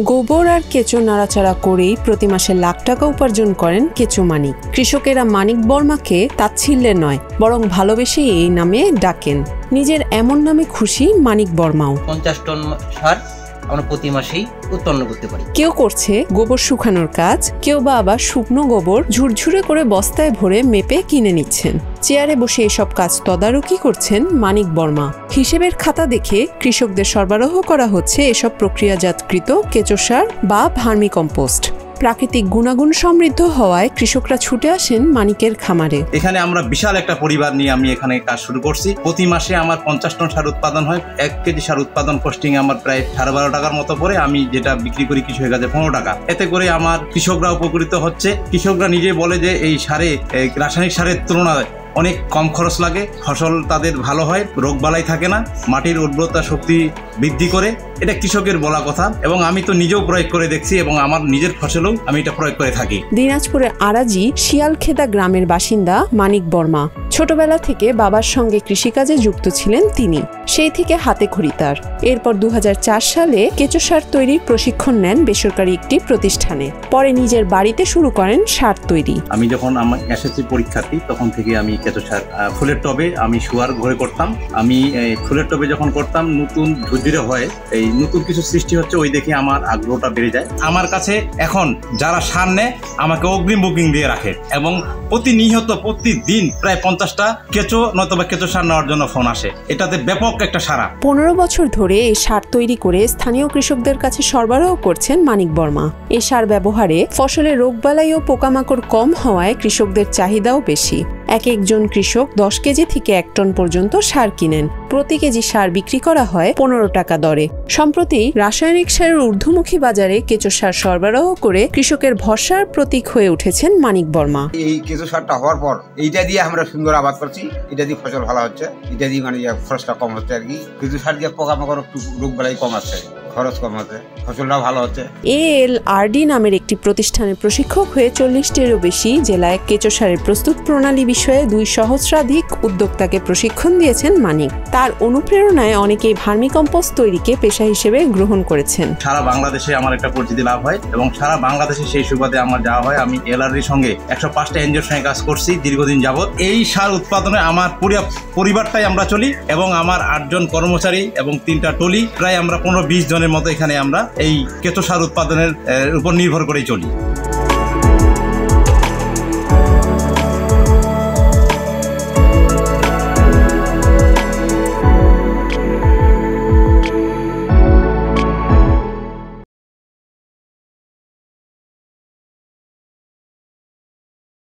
গোবর আর কেঁচো নাড়াচাড়া করেই প্রতি মাসে লাখ টাকা উপার্জন করেন কেঁচো মানিক। কৃষকেরা মানিক বর্মাকে তাচ্ছিল্যে নয়, বরং ভালোবেসে এই নামে ডাকেন। নিজের এমন নামে খুশি মানিক বর্মাও। 50 টন সার আমরা প্রতি মাসেই উৎপন্ন করতে পারি। কেউ করছে গোবর শুকানোর কাজ, কেউ বা আবার শুকনো গোবর ঝুরঝুরে করে বস্তায় ভরে মেপে কিনে নিচ্ছেন। চেয়ারে বসে এসব কাজ তদারকি করছেন মানিক বর্মা। হিসেবের খাতা দেখে কৃষকদের সরবরাহ করা হচ্ছে এসব প্রক্রিয়াজাতকৃত কেঁচো সার বা ভার্মি কম্পোস্ট। প্রাকৃতিক গুণাগুণ সমৃদ্ধ হওয়ায় কৃষকরা ছুটে আসেন মানিকের খামারে। এখানে আমরা বিশাল একটা পরিবার নিয়ে আমি এখানে কাজ শুরু করছি। প্রতি মাসে আমার 50 টন সার উৎপাদন হয়। 1 কেজি সার উৎপাদন কস্টিং আমার প্রায় 12.5 টাকার মতো পড়ে। আমি যেটা বিক্রি করি কৃষকের কাছে 15 টাকা। এতে করে আমার কৃষকরা উপকৃত হচ্ছে। কৃষকরা নিজে বলে যে এই সারে রাসায়নিক সারের তুলনায় অনেক কম খরচ লাগে, ফসল তাদের ভালো হয়, রোগবালাই থাকে না, মাটির উর্বরতা শক্তি বৃদ্ধি করে। এটা কৃষকের বলা কথা এবং আমি তো নিজেও প্রয়োগ করে দেখছি এবং আমার নিজের ফসলেও আমি এটা প্রয়োগ করে থাকি। দিনাজপুরের আরাজি শিয়ালখেদা গ্রামের বাসিন্দা মানিক বর্মা। ছোটবেলা থেকে বাবার সঙ্গে কৃষিকাজে যুক্ত ছিলেন তিনি। সেই থেকে হাতে খড়ি তার। এরপর 2004 সালে কেঁচো সার তৈরির প্রশিক্ষণ নেন বেসরকারি একটি প্রতিষ্ঠানে। পরে নিজের বাড়িতে শুরু করেন সার তৈরি। আমি যখন আমার এসএসসি পরীক্ষার্থী তখন থেকে আমি কেঁচো সার ফুলের টবে আমি শুয়ার ঘরে করতাম। আমি ফুলের টবে যখন করতাম নতুন ঝুরঝুরে হয়, এই নতুন কিছু সৃষ্টি হচ্ছে, ওই দেখে আমার আগ্রহটা বেড়ে যায়। আমার কাছে এখন যারা সার নেয় আমাকে অগ্রিম বুকিং দিয়ে রাখে এবং প্রতিনিয়ত প্রতিদিন প্রায় 50টা কেঁচো নয়তোবা কেঁচো সার নেওয়ার জন্য ফোন আসে। এটাতে ব্যাপক একটা সারা। 15 বছর ধরে এই সার তৈরি করে স্থানীয় কৃষকদের কাছে সরবরাহ করছেন মানিক বর্মা। এই সার ব্যবহারে ফসলের রোগবালাই ও পোকামাকড় কম হওয়ায় কৃষকদের চাহিদাও বেশি। এক একজন কৃষক 10 কেজি থেকে 1 টন পর্যন্ত সার কিনেন। প্রতি কেজি সার বিক্রি করা হয় 15 টাকা দরে। সম্প্রতি রাসায়নিক সারের ঊর্ধ্বমুখী বাজারে কেঁচো সার সরবরাহ করে কৃষকের ভরসার প্রতীক হয়ে উঠেছেন মানিক বর্মা। এই কেঁচো সারটা হওয়ার পর এইটা দিয়ে আমরা সুন্দর আবাদ করছি, এটা দিয়ে ফসল ভালো হচ্ছে, এটা দিয়ে মানে খরচটা কম হচ্ছে আর কি। কেঁচো সার দিয়ে পোকামাকড় একটু রোগবালাই কম আছে, খরচ কম হচ্ছে, ফসলটা ভালো হচ্ছে। ALRD নামের একটি প্রতিষ্ঠানের প্রশিক্ষক হয়ে 40টিরও বেশি জেলায় কেঁচো সারের প্রস্তুত প্রণালী বিষয়ে 2 সহস্রাধিক উদ্যোক্তাকে প্রশিক্ষণ দিয়েছেন মানিক। তার অনুপ্রেরণায় অনেকেই ভার্মি কম্পোস্ট তৈরিকে পেশা হিসেবে গ্রহণ করেছেন। সারা বাংলাদেশে আমার একটা পরিচিতি লাভ হয় এবং সারা বাংলাদেশে সেই সুবাদে আমার যাওয়া হয়। আমি ALRDর সঙ্গে 105টা এনজিওর সঙ্গে কাজ করছি দীর্ঘদিন যাবৎ। এই সার উৎপাদনে আমার পরিবারটাই আমরা চলি এবং আমার 8 জন কর্মচারী এবং 3টা টলি, প্রায় আমরা 15-20 জনের মতো এখানে আমরা এই কেঁচো সার উৎপাদনের উপর নির্ভর করেই চলি।